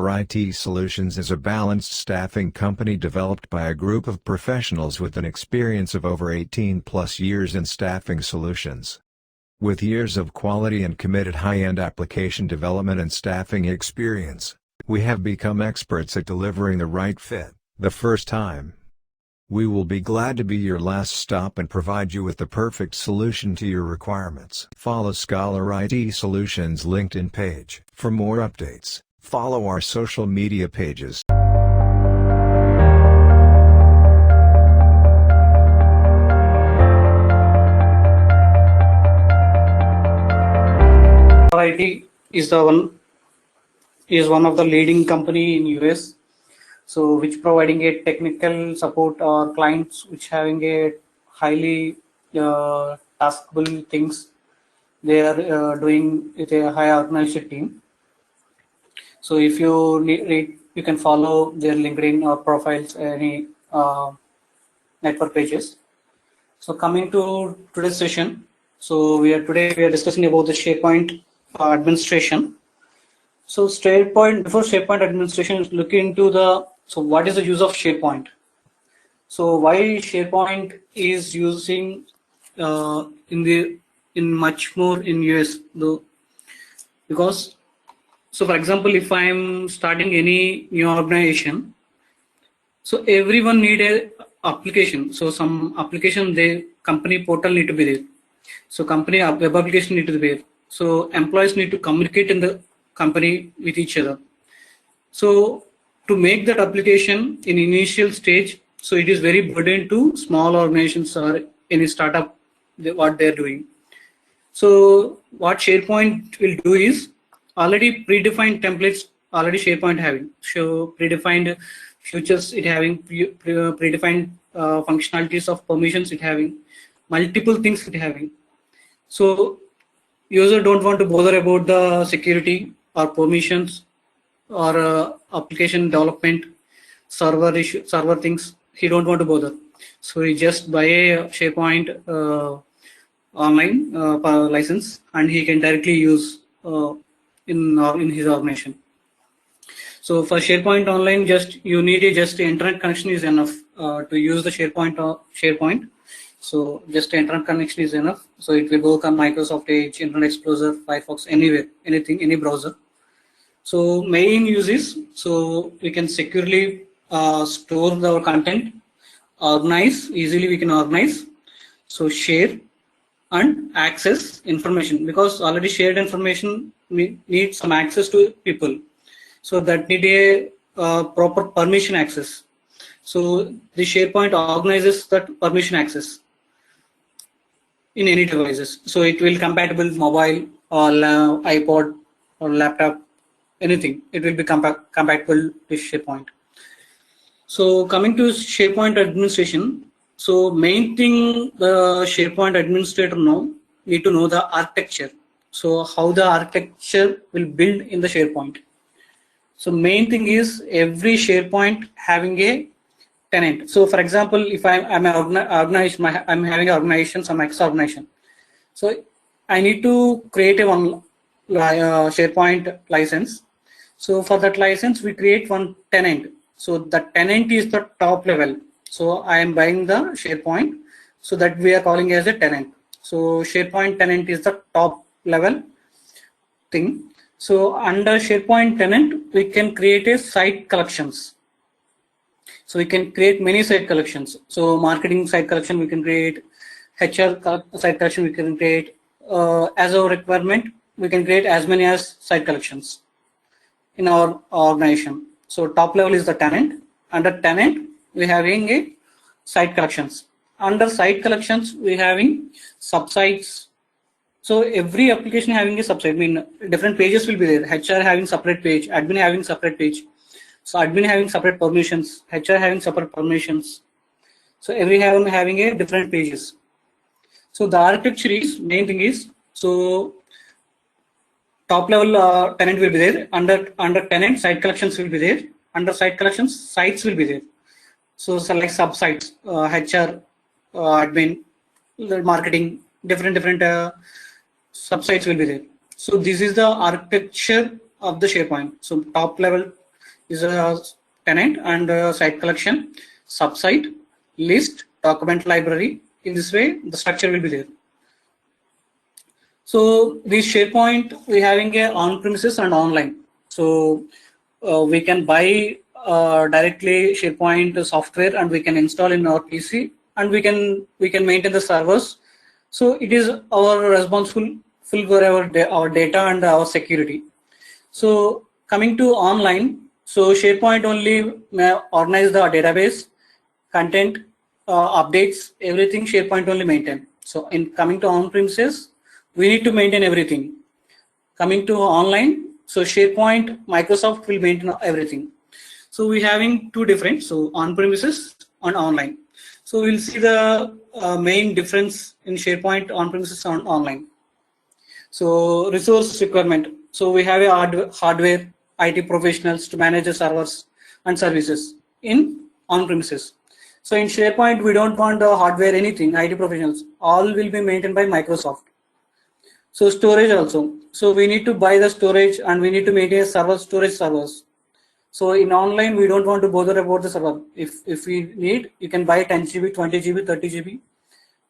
Scholar IT Solutions is a balanced staffing company developed by a group of professionals with an experience of over 18 plus years in staffing solutions. With years of quality and committed high-end application development and staffing experience, we have become experts at delivering the right fit, the first time. We will be glad to be your last stop and provide you with the perfect solution to your requirements. Follow Scholar IT Solutions LinkedIn page. For more updates, follow our social media pages. IT is one of the leading company in US. So which providing a technical support or clients which having a highly taskable things they are doing with a high organized team. So if you read, you can follow their LinkedIn or profiles, any network pages. So coming to today's session, so today we are discussing about the SharePoint administration. So before SharePoint administration, look into so what is the use of SharePoint? So why SharePoint is using in much more in US though? Because so for example, if I'm starting any new organization, so everyone need a application. So some application company portal need to be there. So company web application need to be there. So employees need to communicate in the company with each other. So to make that application in initial stage, so it is very burden to small organizations or any startup what they're doing. So what SharePoint will do is already predefined templates already SharePoint having. So predefined features it having, predefined functionalities of permissions it having, multiple things it having. So user don't want to bother about the security or permissions or application development, server things. He don't want to bother. So he just buy a SharePoint online license and he can directly use in his organization. So for SharePoint online, you need just internet connection is enough to use the SharePoint. So just internet connection is enough. So it will work on Microsoft Edge, Internet Explorer, Firefox, anywhere, anything, any browser. So main use is, so we can securely store our content, easily we can organize, so share and access information, because already shared information needs some access to people. So that need a proper permission access. So the SharePoint organizes that permission access in any devices. So it will compatible mobile or iPod or laptop, anything. It will be compatible with SharePoint. So coming to SharePoint administration, so main thing the SharePoint administrator need to know the architecture. So how the architecture will build in the SharePoint. So main thing is every SharePoint having a tenant. So for example, if I'm having an organization, some X organization. So I need to create a one SharePoint license. So for that license, we create one tenant. So the tenant is the top level. So I am buying the SharePoint. So that we are calling as a tenant. So SharePoint tenant is the top level thing. So under SharePoint tenant, we can create a site collections. So we can create many site collections. So marketing site collection we can create, HR site collection we can create. As our requirement, we can create as many as site collections in our organization. So top level is the tenant. Under tenant, we having a site collections. Under site collections, we having subsites. So every application having a subsite. I mean, different pages will be there. HR having separate page, admin having separate page. So admin having separate permissions, HR having separate permissions. So everyone having a different pages. So the architecture is, main thing is, so top level tenant will be there. Under tenant, site collections will be there. Under site collections, sites will be there. So select subsites, HR, admin, marketing, different subsites will be there. So this is the architecture of the SharePoint. So top level is a tenant, and site collection, subsite, list, document library. In this way, the structure will be there. So this SharePoint, we having a on-premises and online. So we can buy directly SharePoint software and we can install in our PC, and we can maintain the servers. So it is our responsible for our data and our security. So coming to online, so SharePoint only organize the database, content, updates, everything SharePoint only maintain. So in coming to on-premises, we need to maintain everything. Coming to online, so SharePoint, Microsoft will maintain everything. So we having two different, so on-premises and online. So we'll see the main difference in SharePoint on-premises and online. So resource requirement. So we have a hardware, IT professionals to manage the servers and services in on-premises. So in SharePoint, we don't want the hardware, anything, IT professionals. All will be maintained by Microsoft. So storage also. So we need to buy the storage and we need to maintain storage servers. So in online, we don't want to bother about the server. If we need, you can buy 10 GB, 20 GB, 30 GB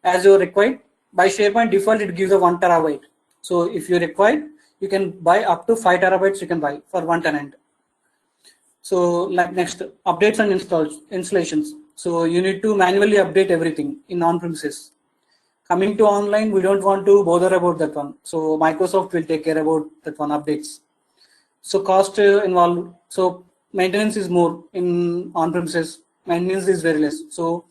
as you required. By SharePoint default, it gives a 1 terabyte. So if you require, you can buy up to 5 terabytes you can buy for one tenant. So like next, updates and installations. So you need to manually update everything in on-premises. Coming to online, we don't want to bother about that one. So Microsoft will take care about that one, updates. So cost involved. So maintenance is more in on-premises. Maintenance is very less. So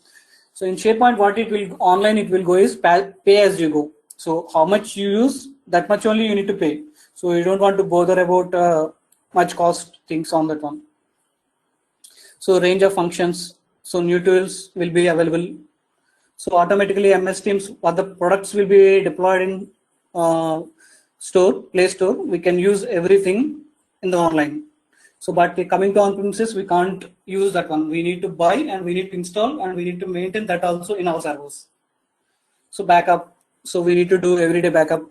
in SharePoint, what it will online it will go is pay as you go. So how much you use, that much only you need to pay. So you don't want to bother about much cost things on that one. So range of functions. So new tools will be available. So automatically MS Teams, what the products will be deployed in Play Store, we can use everything in the online. So but coming to on-premises, we can't use that one. We need to buy and we need to install and we need to maintain that also in our servers. So backup. So we need to do everyday backup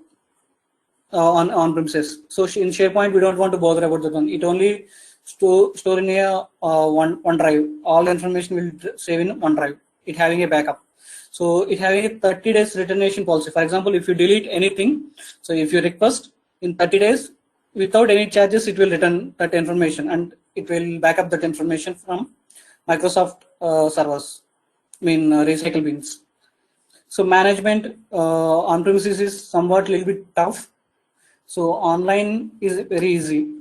on-premises. So in SharePoint, we don't want to bother about that one. It only store in a OneDrive. All information will save in OneDrive. It having a backup. So it having a 30 days retention policy. For example, if you delete anything, so if you request in 30 days, without any charges, it will return that information and it will back up that information from Microsoft servers, recycle bins. So management on-premises is somewhat a little bit tough. So online is very easy.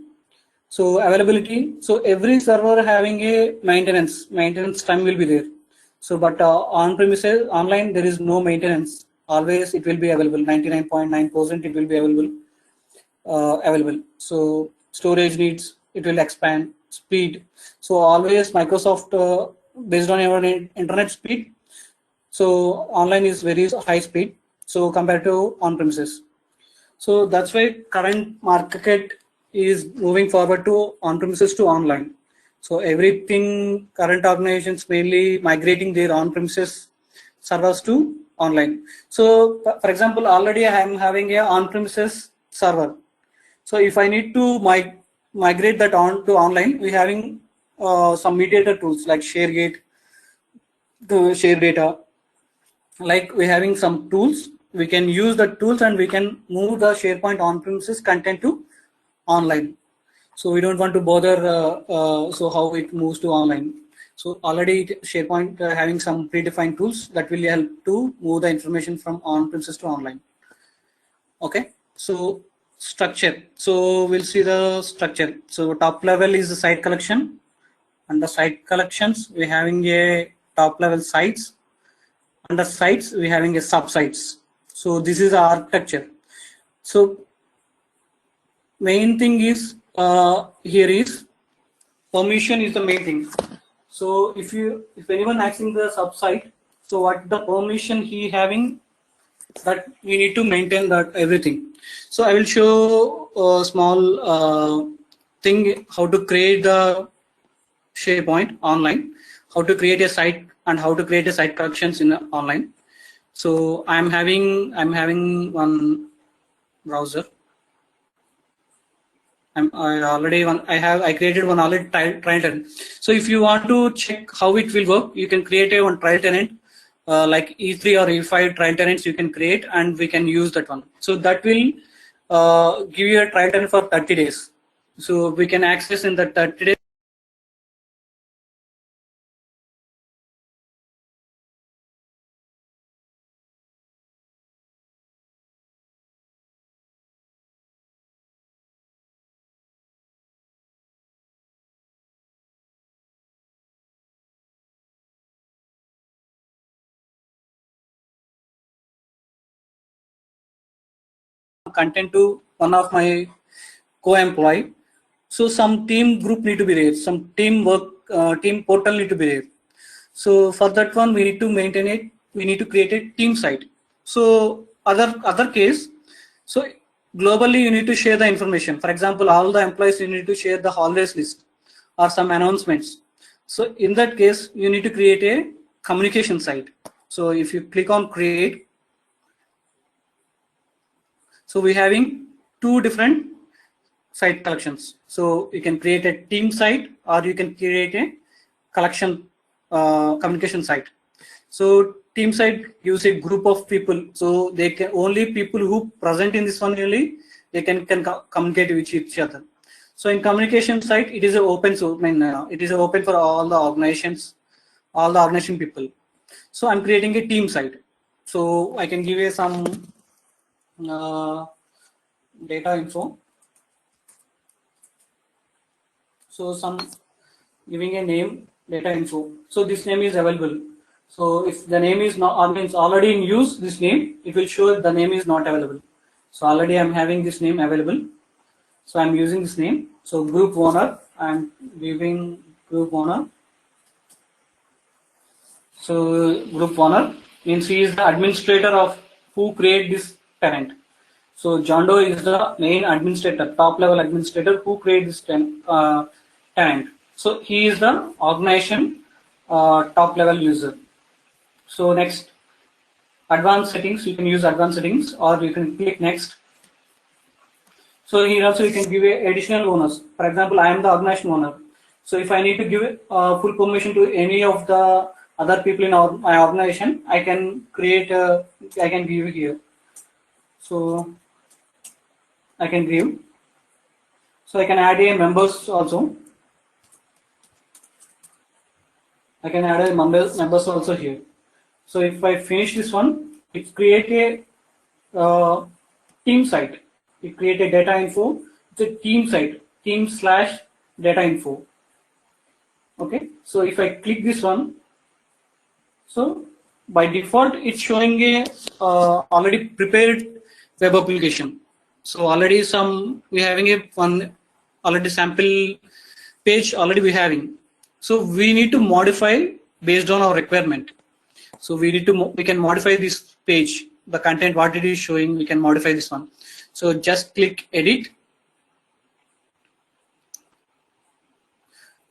So availability, so every server having a maintenance time will be there. So but on-premises, online, there is no maintenance. Always it will be available, 99.9% it will be available. So storage needs, it will expand, speed. So always Microsoft, based on your internet speed, so online is very high speed, so compared to on-premises. So that's why current market is moving forward to on-premises to online. So everything, current organizations mainly migrating their on-premises servers to online. So for example, already I am having a on-premises server. So if I need to migrate that on to online, we having some mediator tools like ShareGate to share data. Like we having some tools, we can use the tools and we can move the SharePoint on-premises content to online. So we don't want to bother so how it moves to online. So already SharePoint having some predefined tools that will help to move the information from on-premises to online. Okay, so structure. So we'll see the structure. So top level is the site collection, and the site collections we having a top level sites. Under sites we having a sub-sites. So this is our architecture. So main thing is here is permission is the main thing. So if anyone accessing the sub-site, so what the permission he having, that we need to maintain that everything. So I will show a small thing how to create the SharePoint online, how to create a site and how to create a site collections in online. So I'm having one browser. I created one already trial tenant. So if you want to check how it will work, you can create one trial tenant, like E3 or E5 trial tenants you can create, and we can use that one. So that will give you a trial tenant for 30 days. So we can access in that 30 days. Content to one of my co-employee. So some team group need to be there, some team work, team portal need to be there. So for that one, we need to maintain it. We need to create a team site. So other case, so globally you need to share the information. For example, all the employees you need to share the holidays list or some announcements. So in that case, you need to create a communication site. So if you click on create, so we're having two different site collections. So you can create a team site or you can create a collection communication site. So team site gives a group of people. So they can only people who present in this one only they can communicate with each other. So in communication site, it is open. So it is open for all the organizations, all the organization people. So I'm creating a team site. So I can give you some data info. So some giving a name, data info. So this name is available. So if the name is not, or means already in use, this name, it will show the name is not available. So already I'm having this name available. So I'm using this name. So group owner, I'm giving group owner. So group owner means he is the administrator of who create this tenant. So John Doe is the main administrator, top level administrator who create this tenant. So he is the organization top level user. So next, advanced settings, you can use advanced settings or you can click next. So here also you can give additional owners. For example, I am the organization owner. So if I need to give full permission to any of the other people in my organization, I can create, I can give here. So I can give. So I can add a members also. I can add a members also here. So if I finish this one, it create a team site. It create a data info. It's a team site, team/data info. Okay. So if I click this one, so by default it's showing a already prepared web application. So already we having a one already sample page already we having. So we need to modify based on our requirement. So we can modify this page, the content what it is showing, we can modify this one. So just click edit.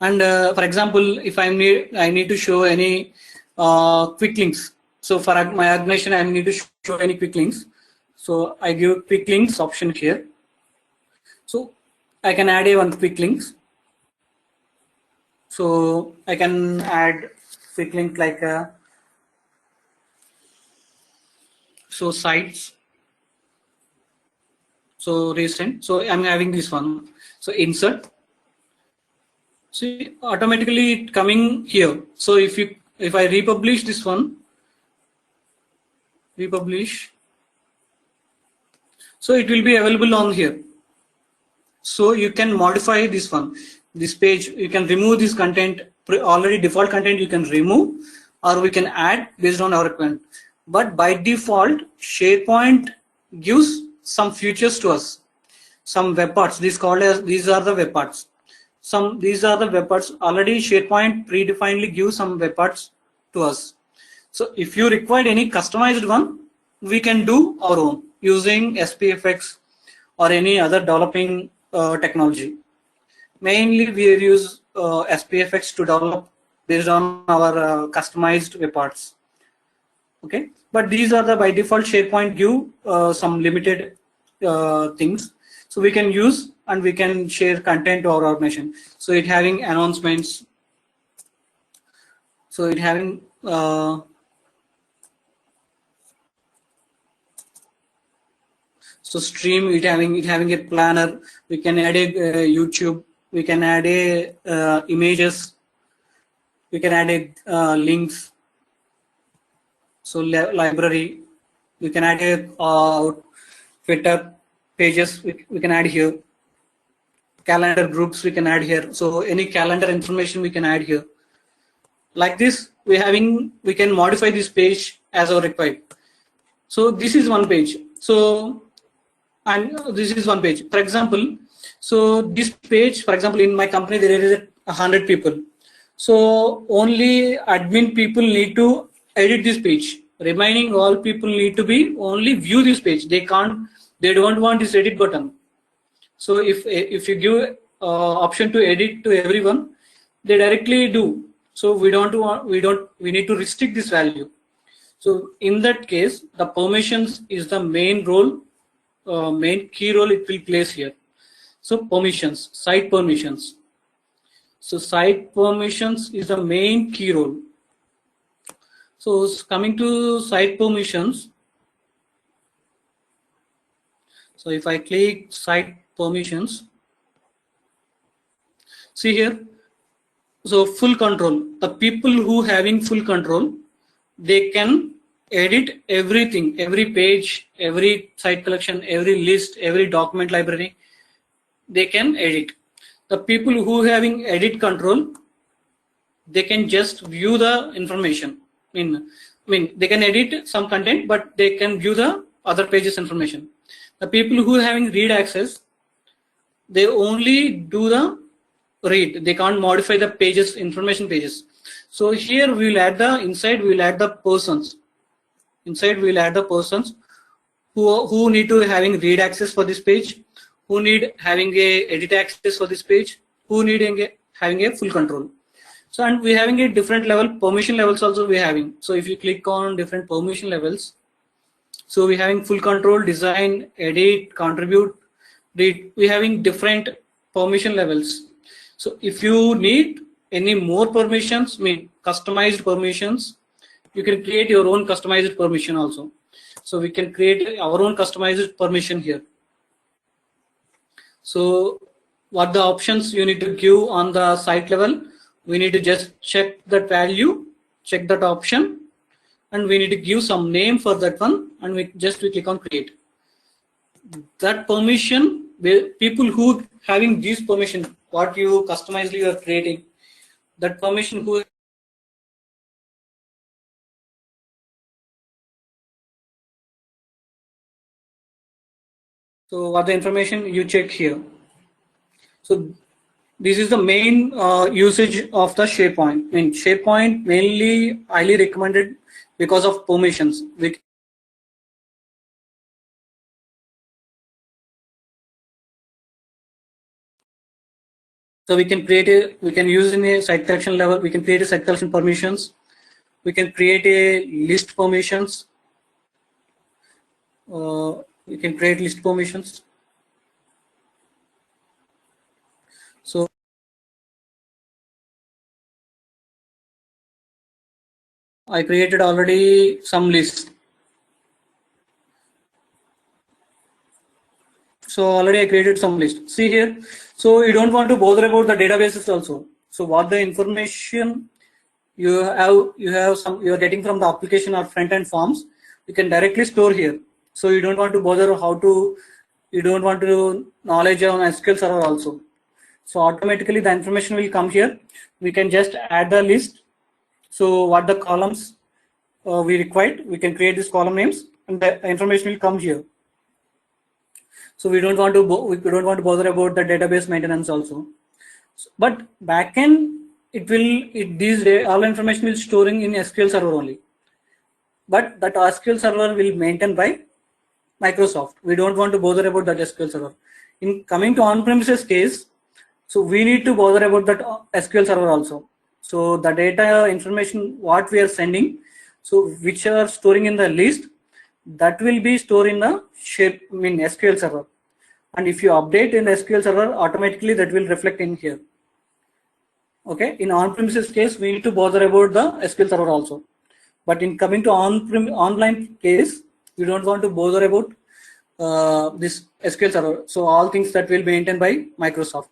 And for example, if I need to show any quick links. So for my organization, I need to show any quick links. So I give quick links option here. So I can add one quick links. So I can add quick link like so sites. So recent. So I'm having this one. So insert. See, automatically it coming here. So if I republish this one, republish, so it will be available on here. So you can modify this one, this page. You can remove this content, already default content you can remove, or we can add based on our requirement. But by default, SharePoint gives some features to us, some web parts. These are the web parts. These are the web parts. Already SharePoint predefinedly gives some web parts to us. So if you require any customized one, we can do our own using SPFX or any other developing technology. Mainly we use SPFX to develop based on our customized web parts. Okay, but these are the by default SharePoint give some limited things. So we can use and we can share content to our organization. So it having announcements. So it having so stream, it having a planner. We can add a YouTube. We can add a images. We can add a links. So library. We can add a Twitter pages. We can add here. Calendar groups we can add here. So any calendar information we can add here. Like this, we can modify this page as our required. So this is one page. So and this is one page. For example, so this page, for example, in my company there is 100 people. So only admin people need to edit this page. Remaining all people need to be only view this page. They don't want this edit button. So if you give option to edit to everyone, they directly do. So we need to restrict this value. So in that case, the permissions is the main role, main key role it will place here. So permissions, site permissions. So site permissions is the main key role. So coming to site permissions. So if I click site permissions, see here. So full control. The people who having full control, they can edit everything, every page, every site collection, every list, every document library. They can edit. The people who having edit control, they can just view the information. I mean, they can edit some content, but they can view the other pages information. The people who having read access, they only do the read. They can't modify the pages, information pages. So here we will add the inside. We will add the persons. Inside we will add the persons who need to having read access for this page, who need having a edit access for this page, who need having a full control. So and we having a different level permission levels also we having. So if you click on different permission levels, so we having full control, design, edit, contribute, read. We having different permission levels. So if you need any more permissions, customized permissions, you can create your own customized permission also. So we can create our own customized permission here. So what the options you need to give on the site level, we need to just check that value, check that option, and we need to give some name for that one, and we click on create. That permission, people who having this permission, what you customized you are creating, that permission who so what the information you check here. So this is the main usage of the SharePoint. SharePoint mainly highly recommended because of permissions. So we can use in a site collection level, we can create a site collection permissions. We can create a list permissions. We can create list permissions. So I created already some lists. So already I created some list. See here. So you don't want to bother about the databases also. So what the information you are getting from the application or front end forms, you can directly store here. So you don't want to bother you don't want to knowledge on SQL Server also. So automatically the information will come here. We can just add the list. So what the columns we required, we can create these column names, and the information will come here. So we don't want to bother about the database maintenance also. But backend, all information will storing in SQL Server only. But that SQL Server will maintained by Microsoft. We don't want to bother about that SQL Server. In coming to on-premises case, so we need to bother about that SQL Server also. So the data information what we are sending, so which are storing in the list, that will be stored in the SQL Server. and if you update in the SQL Server, automatically that will reflect in here. Okay, in on-premises case, we need to bother about the SQL Server also. But in coming to online case, we don't want to bother about this SQL Server. So all things that will be maintained by Microsoft.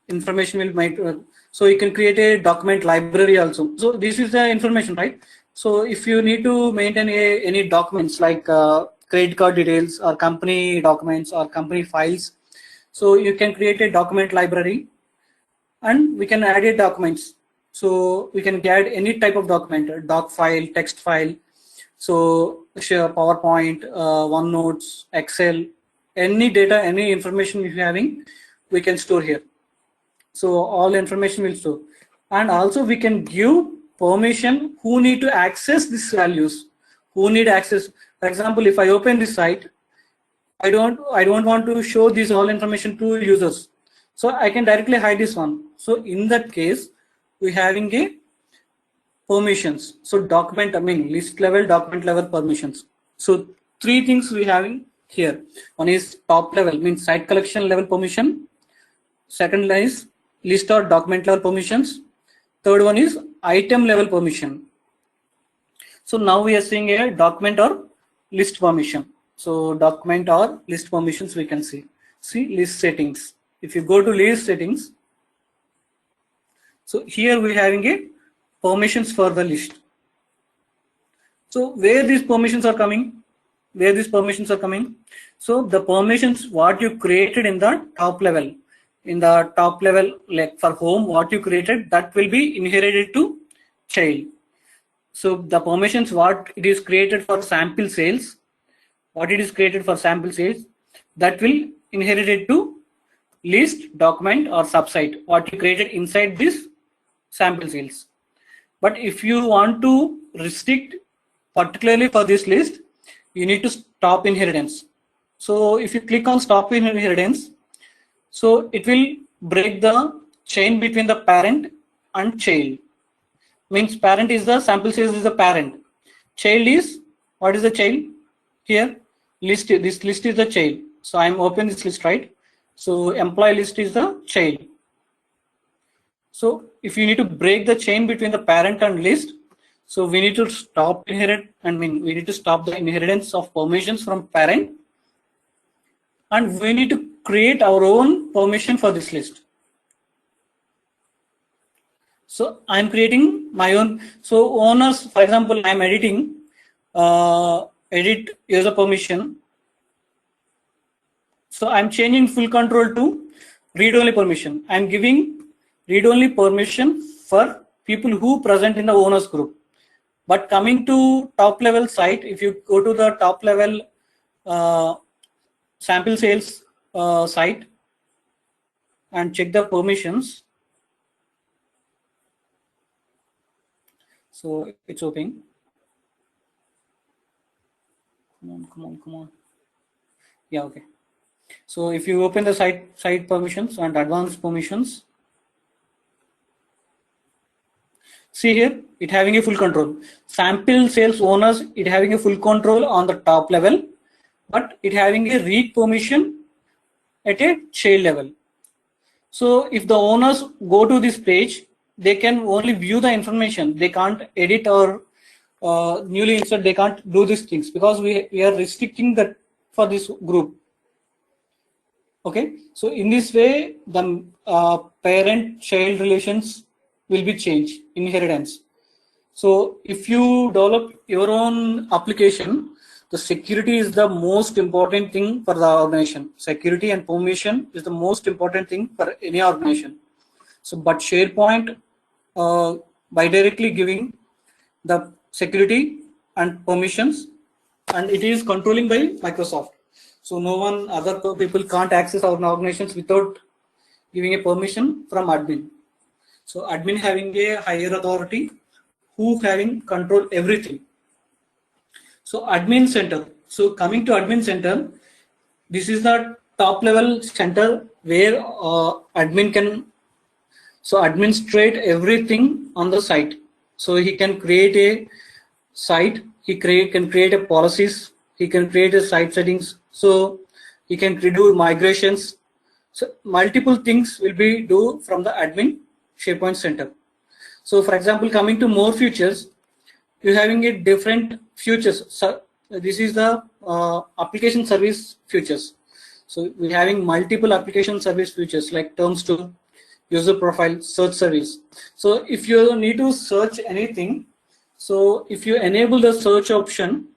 Information will so you can create a document library also. So this is the information, right? So if you need to maintain any documents like credit card details or company documents or company files, so you can create a document library, and we can add a documents. So we can add any type of document, a doc file, text file, so share PowerPoint, OneNotes, Excel, any data, any information if you're having, we can store here. So all information will store, and also we can give permission who need to access these values, who need access. For example, if I open this site, I don't want to show this all information to users, so I can directly hide this one. So in that case, we having a permissions. So list level, document level permissions. So three things we having here. One is top level, means site collection level permission. Second line is list or document level permissions. Third one is item level permission. So now we are seeing a document or list permission. So document or list permissions we can see. See list settings. If you go to list settings, so here we are having a permissions for the list. So where these permissions are coming? Where these permissions are coming? So the permissions what you created in the top level. In the top level, like for home, what you created, that will be inherited to child. So the permissions what it is created for sample sales, that will inherited to list, document or subsite, what you created inside this sample sales. But if you want to restrict particularly for this list, you need to stop inheritance. So if you click on stop inheritance, so it will break the chain between the parent and child. Means parent is the sample sales is the parent. Child is, what is the child? Here list, this list is the child. So I'm open this list, right? So employee list is the child. So if you need to break the chain between the parent and list, so we need to stop we need to stop the inheritance of permissions from parent, and we need to create our own permission for this list. So I'm creating my own. So owners, for example, I'm editing, edit user permission. So I'm changing full control to read-only permission. I'm giving read-only permission for people who present in the owners group. But coming to top level site, if you go to the top level sample sales site and check the permissions, so it's open. Come on. Yeah, okay. So if you open the site permissions and advanced permissions, see here, it having a full control. Sample sales owners, it having a full control on the top level, but it having a read permission at a child level. So if the owners go to this page, they can only view the information. They can't edit or newly insert. They can't do these things because we are restricting that for this group. Okay, so in this way, the parent-child relations will be changed, inheritance. So if you develop your own application, the security is the most important thing for the organization. Security and permission is the most important thing for any organization. So, but SharePoint, by directly giving the security and permissions, and it is controlling by Microsoft. So no one, other people can't access our organizations without giving a permission from admin. So admin having a higher authority, who having control everything. So admin center. So coming to admin center, this is the top level center where admin can administrate everything on the site. So he can create a site, he can create a policies, he can create a site settings. So He can do migrations. So multiple things will be do from the admin SharePoint Center. So for example, coming to more features, you're having a different features. So this is the application service features. So we're having multiple application service features like term store, user profile, search service. So if you need to search anything, so if you enable the search option,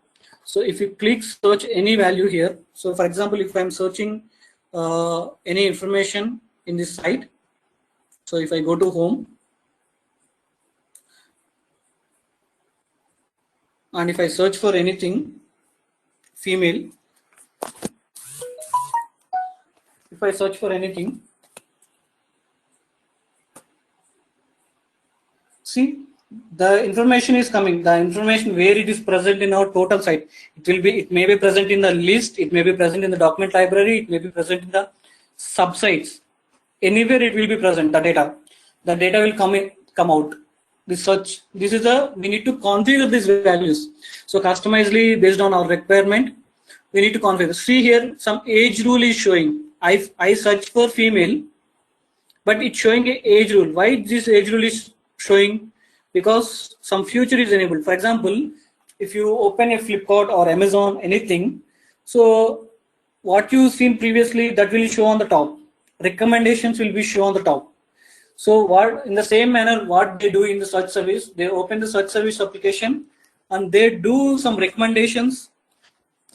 so if you click search any value here, so for example, if I'm searching any information in this site, so if I go to home, and if I search for anything female, if I search for anything, see the information is coming, the information where it is present in our total site. It may be present in the list, it may be present in the document library, it may be present in the subsites. Anywhere it will be present, the data will come out. This search, this is we need to configure these values. So customizedly based on our requirement, we need to configure. See here, some age rule is showing. I search for female, but it's showing a age rule. Why this age rule is showing? Because some feature is enabled. For example, if you open a Flipkart or Amazon, anything, so what you've seen previously, that will show on the top. Recommendations will be shown on the top. So what, in the same manner, what they do in the search service, they open the search service application and they do some recommendations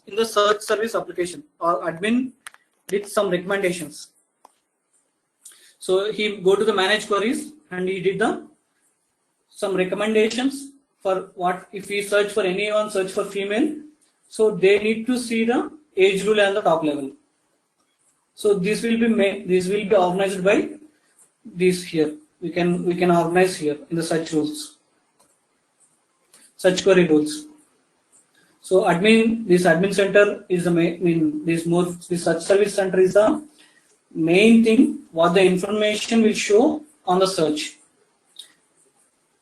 in the search service application, or admin did some recommendations. So he go to the manage queries and he did some recommendations for what if we search for anyone, search for female. So they need to see the age rule at the top level. So this will be organized by this here. We can organize here in the search rules, search query rules. So this admin center is the main. This search service center is the main thing. What the information will show on the search.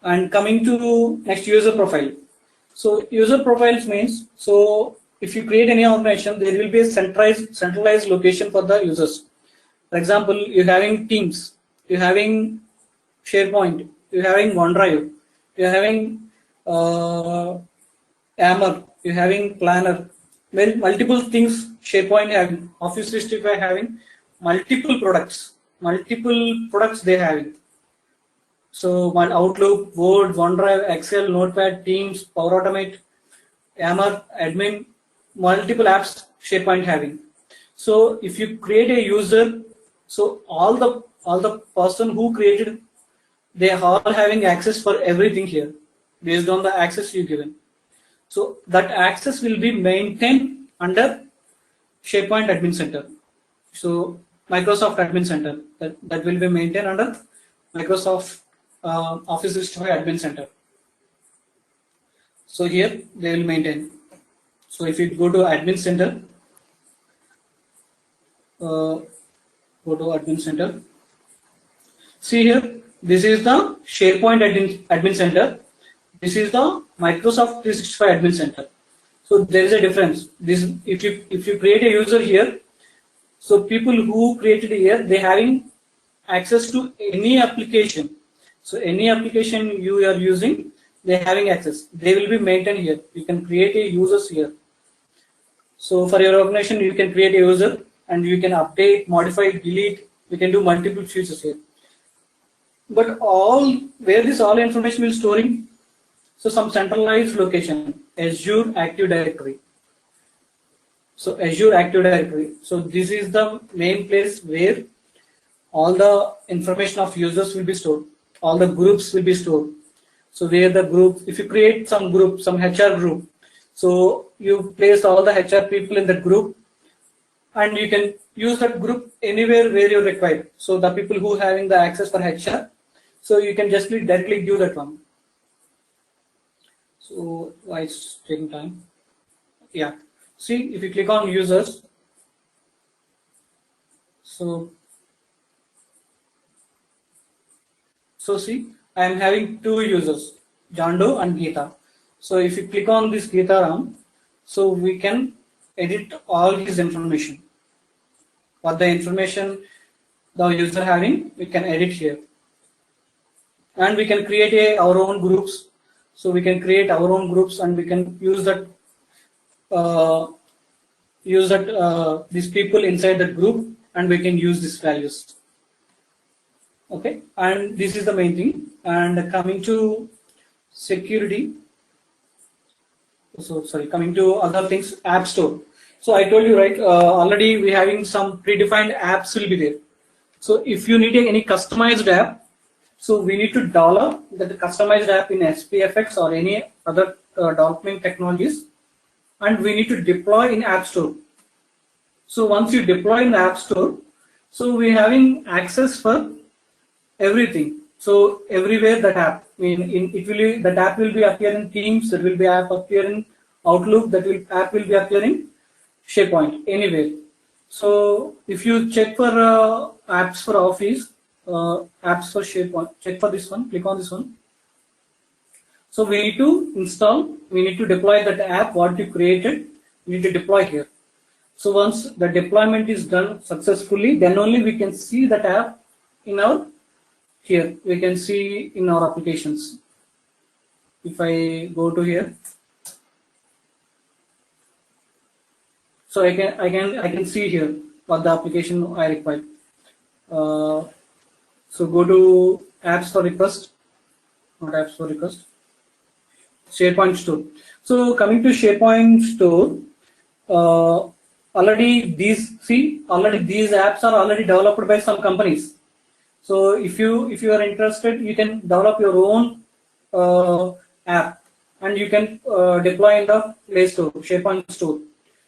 And coming to next, user profile. So user profiles means, so if you create any organization, there will be a centralized location for the users. For example, you're having Teams, you're having SharePoint, you're having OneDrive, you're having Yammer, you're having Planner, multiple things. SharePoint having, Office 365 having multiple products they having. So one Outlook, Word, OneDrive, Excel, Notepad, Teams, Power Automate, Yammer, Admin, multiple apps SharePoint having. So if you create a user, so all the person who created, they are all having access for everything here based on the access you given. So that access will be maintained under SharePoint Admin Center. So Microsoft Admin Center, that will be maintained under Microsoft Office 365 Admin Center. So here they will maintain. So if you go to Admin Center, go to Admin Center. See here, this is the SharePoint Admin Center. This is the Microsoft 365 Admin Center. So there is a difference. This, if you create a user here, so people who created here, they having access to any application. So any application you are using, they having access. They will be maintained here. You can create a users here. So for your organization, you can create a user and you can update, modify, delete. You can do multiple features here. But where this all information will storing? So some centralized location, Azure Active Directory. So Azure Active Directory. So this is the main place where all the information of users will be stored. All the groups will be stored. So where the group, if you create some group, some HR group, so you place all the HR people in that group, and you can use that group anywhere where you require. So the people who having the access for HR, so you can just directly give that one. So why it's taking time? Yeah. See, if you click on users, so see, I am having two users, Jando and Geeta. So if you click on this Geeta Ram, so we can edit all his information. what the information the user having, we can edit here. And we can create our own groups. So we can create our own groups and we can use that these people inside that group, and we can use these values. Okay, and this is the main thing. And coming to security, so sorry, coming to other things, App Store. So I told you, right, already we having some predefined apps will be there. So if you need any customized app, so we need to develop the customized app in SPFX or any other development technologies, and we need to deploy in App Store. So once you deploy in the App Store, so we having access for everything. So everywhere that app, that app will be appear in Teams, that will be app appear in Outlook, app will be appearing SharePoint, anywhere. So if you check for apps for Office, apps for SharePoint, check for this one, click on this one. So we need to install, we need to deploy that app what you created, we need to deploy here. So once the deployment is done successfully, then only we can see that app in our, here we can see in our applications. If I go to here, so I can see here what the application I require. So go to apps for request, not apps for request, SharePoint Store. So coming to SharePoint Store, already these apps are already developed by some companies. So if you are interested, you can develop your own app and you can deploy in the Play Store, SharePoint Store.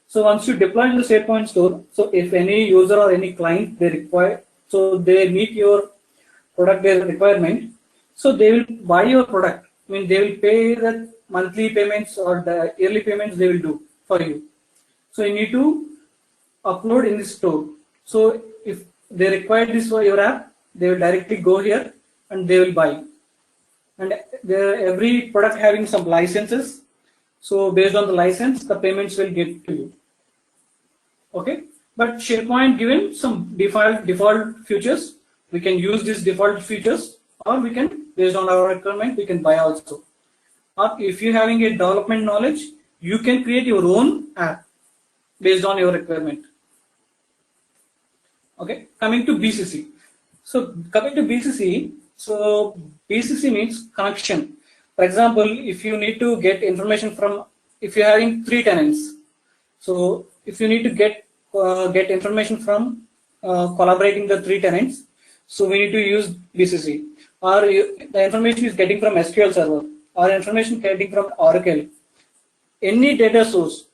So once you deploy in the SharePoint Store, so if any user or any client they require, so they meet your product their requirement, so they will buy your product. I mean, they will pay the monthly payments or the yearly payments they will do for you. So you need to upload in this store. So if they require this for your app, they will directly go here and they will buy. And every product having some licenses. So based on the license, the payments will get to you. Okay, but SharePoint given some default features. We can use these default features, or we can, based on our requirement, we can buy also. Or if you're having a development knowledge, you can create your own app based on your requirement. Okay, coming to BCC. So coming to BCC, so BCC means connection. For example, if you need to get information from, if you're having 3 tenants, so if you need to get information from collaborating the 3 tenants, so we need to use BCC. Or the information is getting from SQL Server, or information getting from Oracle, any data source.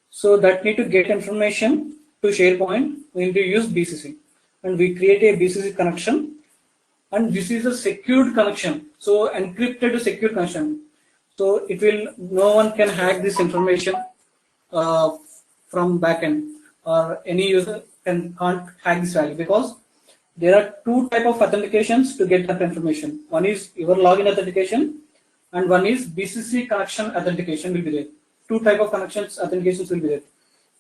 So that need to get information to SharePoint, we need to use BCC, and we create a BCC connection, and this is a secured connection. So encrypted secure connection. So it will, no one can hack this information from backend, or any user can't hack this value, because there are 2 types of authentications to get that information. One is your login authentication, and one is BCC connection authentication will be there. 2 types of authentications will be there.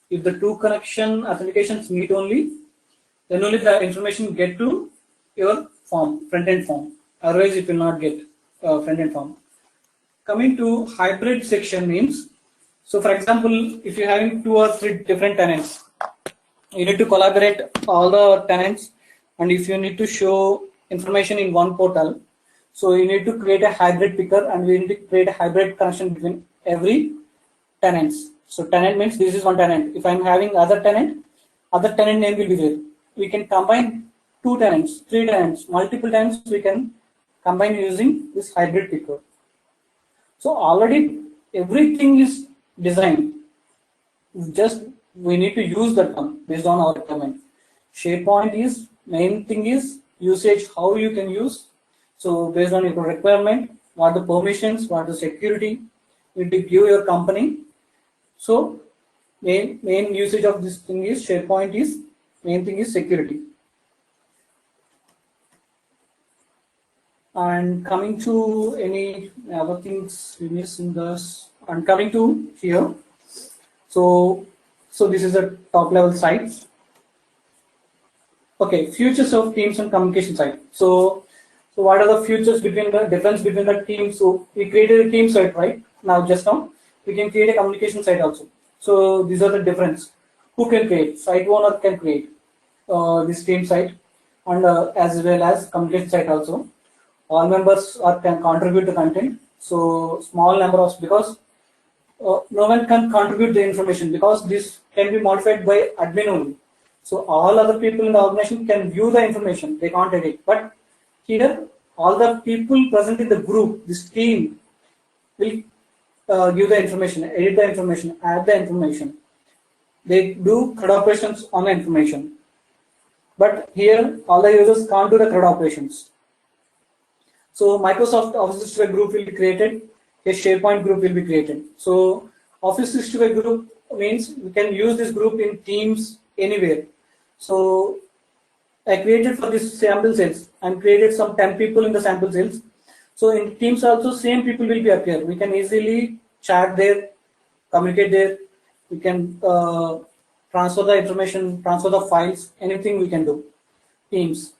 If the 2 connection authentications meet only, then only the information get to your form, front-end form. Otherwise, it will not get front-end form. Coming to hybrid section means, so for example, if you're having 2 or 3 different tenants, you need to collaborate all the tenants, and if you need to show information in one portal, so you need to create a hybrid picker, and we need to create a hybrid connection between every tenants. So tenant means this is one tenant. If I'm having other tenant name will be there. We can combine 2 tenants, 3 tenants, multiple tenants we can combine using this hybrid picker. So already everything is designed. Just we need to use that one based on our requirement. SharePoint is, main thing is usage, how you can use. So based on your requirement, what the permissions, what the security, you need to give your company. So main usage of this thing is SharePoint is, main thing is security. And coming to any other things we miss in this, and coming to here, so this is a top level site. Okay, futures of teams and communication site. So what are the futures between the difference between the teams? So we created a team site, right? Now just now we can create a communication site also. So these are the difference. Who can create? Site owner can create this team site, and as well as communication site also. All members can contribute to content. So small number of, because no one can contribute the information, because this can be modified by admin only. So all other people in the organization can view the information, they can't edit. But here, all the people present in the group, this team, will give the information, edit the information, add the information. They do CRUD operations on the information. But here, all the users can't do the CRUD operations. So Microsoft Office 365 group will be created, a SharePoint group will be created. So Office 365 group means we can use this group in Teams anywhere. So I created for this sample cells. I'm created some 10 people in the sample cells. So in Teams also same people will be appear. We can easily chat there, communicate there. We can transfer the information, transfer the files, anything we can do. Teams.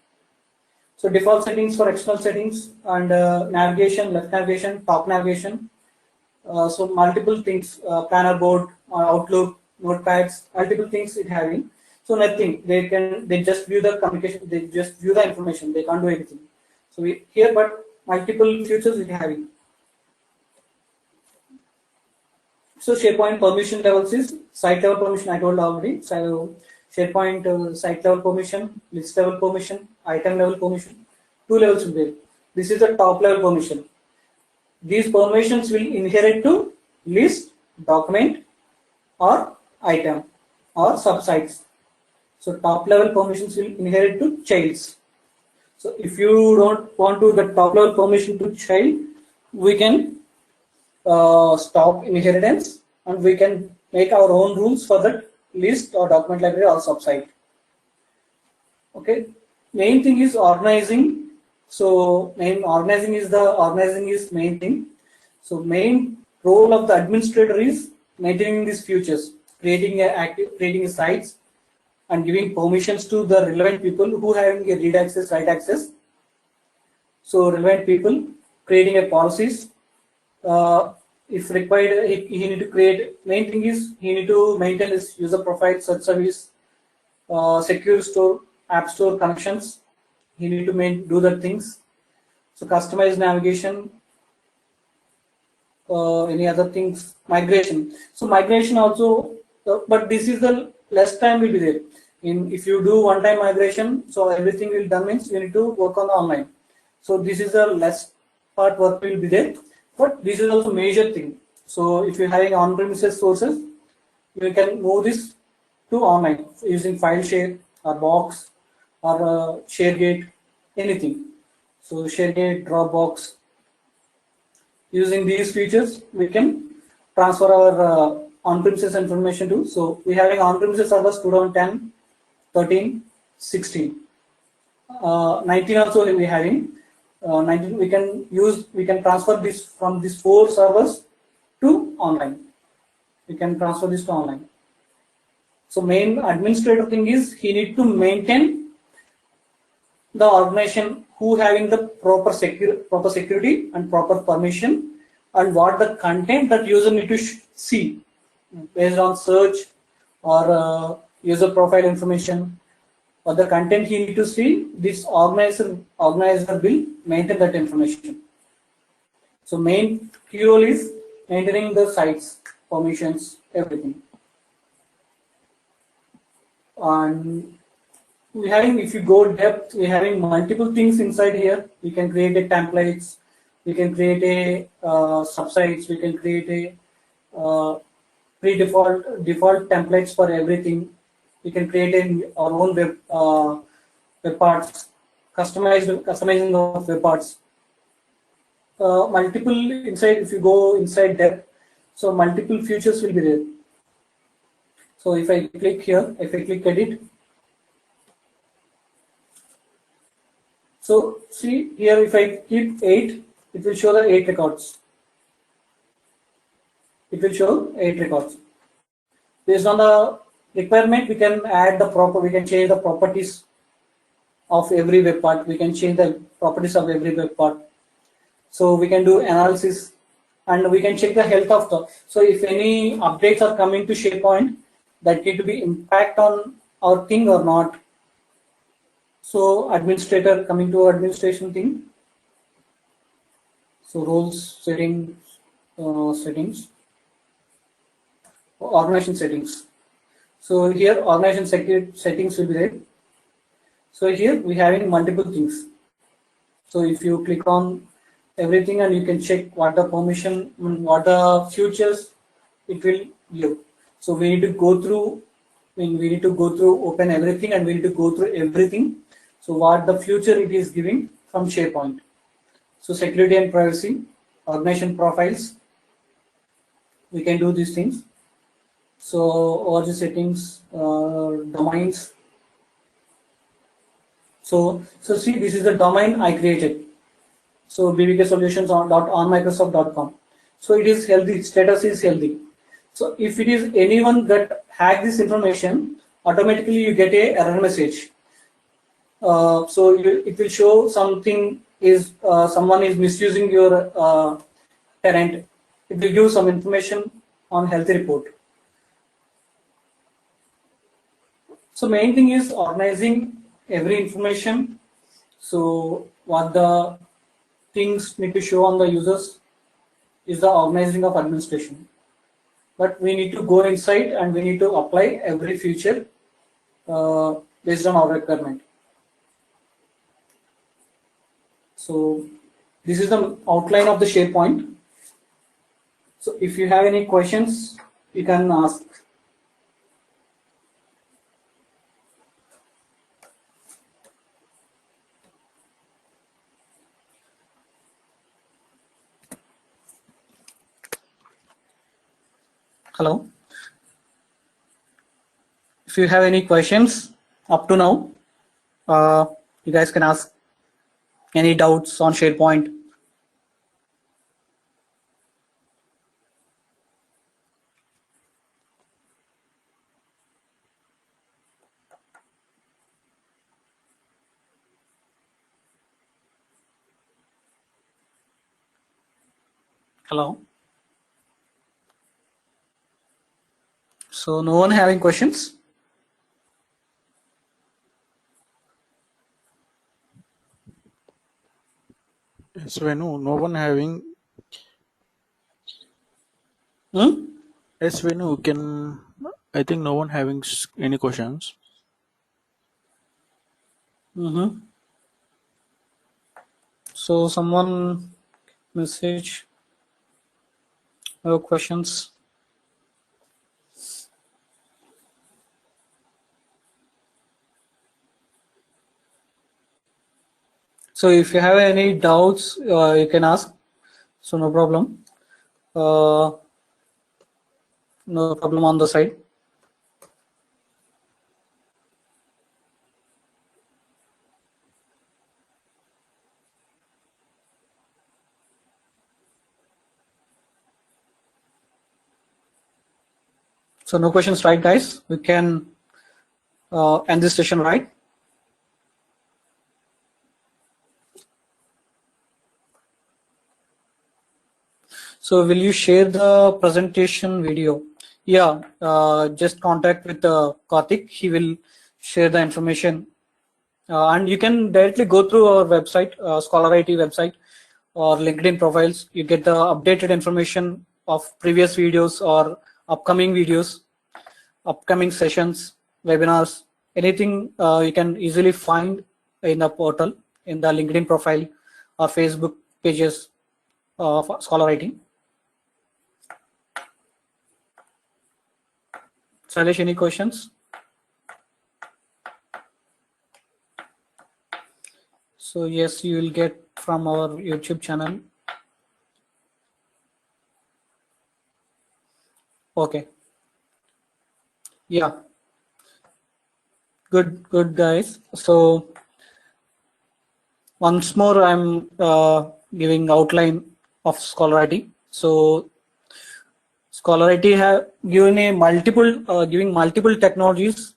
So default settings for external settings, and navigation, left navigation, top navigation. So multiple things, planner board, Outlook, notepads, multiple things it having. So nothing, they just view the communication, they just view the information, they can't do anything. So here, but multiple features it having. So SharePoint permission levels is site level permission, I told already. So SharePoint site level permission, list level permission, item level permission, 2 levels will be. This is the top level permission. These permissions will inherit to list, document, or item, or subsites. So top level permissions will inherit to childs. So if you don't want to the top level permission to child, we can stop inheritance, and we can make our own rules for that list or document library or subsite. Okay, main thing is organizing. So organizing is main thing. So main role of the administrator is maintaining these features, creating sites, and giving permissions to the relevant people who having a read access, write access. So relevant people, creating a policies. If required, he need to create. Main thing is he need to maintain his user profile, search service, secure store, app store connections. He need to do the things. So customized navigation. Any other things? Migration. So migration also, but this is the less time will be there. If you do one-time migration, so everything will done means you need to work on the online. So this is the less part work will be there. But this is also major thing. So if you're having on-premises sources, you can move this to online using file share or Box or ShareGate, anything. So ShareGate, Dropbox. Using these features, we can transfer our on-premises information to. So we having on-premises servers 2010, 13, 16, 19 also we having. 19 we can transfer this from these 4 servers to online. We can transfer this to online. So main administrative thing is he need to maintain the organization who having the proper security and proper permission, and what the content that user need to see based on search or user profile information. Or the content he need to see, this organizer will maintain that information. So main key role is maintaining the sites, permissions, everything. And we having, if you go depth, we having multiple things inside here. We can create a templates, we can create a subsites, we can create a default templates for everything. We can create our own web parts, customizing of web parts. Multiple inside, if you go inside depth, so multiple features will be there. So if I click here, if I click edit, so see here, if I keep 8, it will show the 8 records. It will show 8 records. Based on the requirement, we can add we can change the properties of every web part. We can change the properties of every web part. So we can do analysis, and we can check the health of the. So if any updates are coming to SharePoint that need to be impact on our thing or not. So administrator, coming to administration thing. So roles, settings, organization settings. So here organization settings will be there. So here we having multiple things. So if you click on everything, and you can check what the permission, what the futures it will give. So we need to go through, open everything, and we need to go through everything. So what the future it is giving from SharePoint. So security and privacy, organization profiles, we can do these things. So org settings, domains. So see, this is the domain I created. So bbksolutions.onmicrosoft.com. So it is healthy, status is healthy. So if it is anyone that hack this information, automatically you get a error message. So it will show something is someone is misusing your tenant. It will give some information on health report. So main thing is organizing every information. So what the things need to show on the users is the organizing of administration. But we need to go inside, and we need to apply every feature based on our requirement. So this is the outline of the SharePoint. So if you have any questions, you can ask. Hello. If you have any questions up to now, you guys can ask. Any doubts on SharePoint? Hello. So no one having questions? Yes, Venu, no one having. Yes, Venu, can I think no one having any questions. So someone message. No questions. So if you have any doubts, you can ask. So no problem. No problem on the side. So no questions, right, guys? We can end this session, right? So will you share the presentation video? Yeah, just contact with Karthik. He will share the information. And you can directly go through our website, Scholar IT website, or LinkedIn profiles. You get the updated information of previous videos or upcoming videos, upcoming sessions, webinars, anything you can easily find in the portal, in the LinkedIn profile or Facebook pages of Scholar IT. Sailesh, any questions? So yes, you will get from our YouTube channel. Okay. Yeah. Good guys. So once more, I'm giving outline of Scholar IT. So Scholar IT have given giving multiple technologies.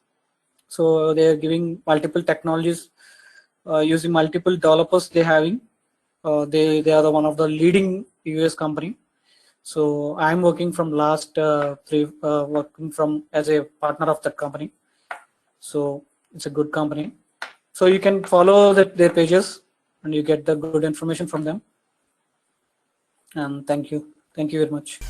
So they are giving multiple technologies using multiple developers they having. They are one of the leading US company. So I'm working from last working from as a partner of that company. So it's a good company. So you can follow their pages and you get the good information from them. And thank you very much.